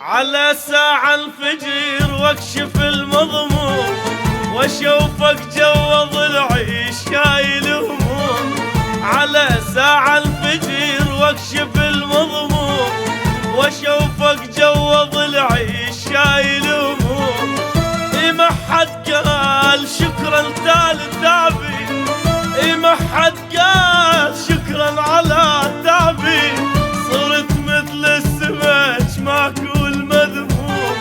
على ساعة الفجر واكشف المضمون، واشوفك جوا ضلعي شايل هموم. على ساعة الفجر واكشف المضمون، واشوفك جوا ضلعي شايل هموم. ما حد قال شكرا تال تعبي، ما حد قال شكرا على تعبي. صرت مثل السمك ماكول مذموم،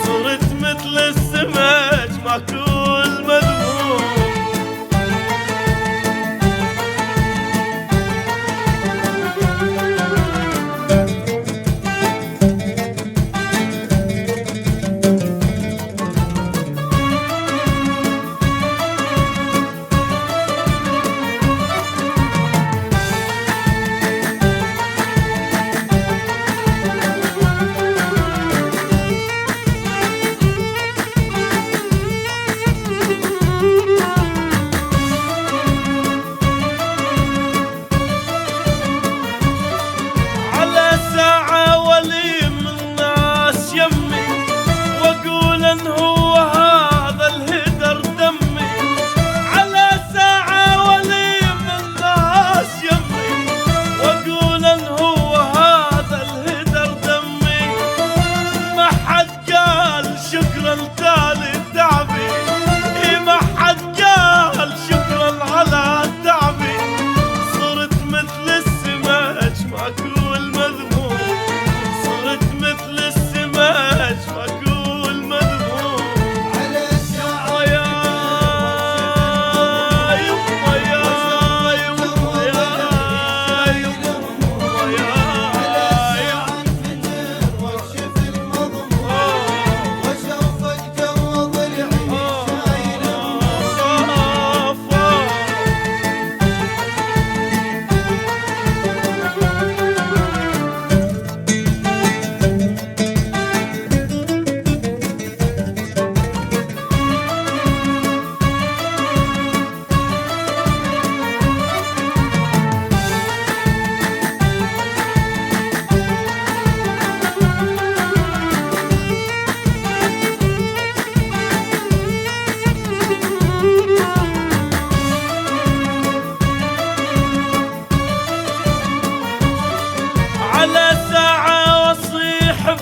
صرت مثل السمك ماكول مذموم.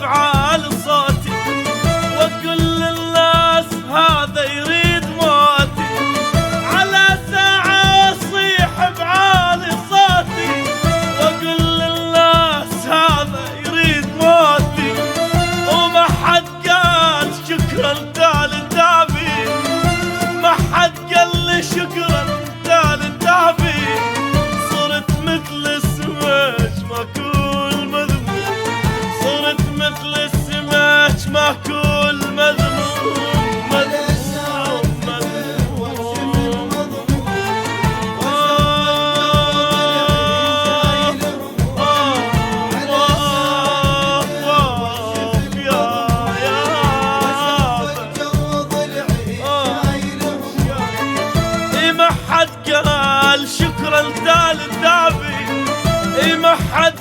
بعال صوتي وكل الناس هذا يريد موتي. على ساعة اصيح بعال صوتي وكل الناس هذا يريد موتي. وما حد قال شكرا تال تعبي، ما حد قال لي شكرا تال تعبي. صرت مثل السمك ماكول مذموم، صرت مثل السمك ماكول مذموم. ما حد قال شكرا تال تعبي، ما حد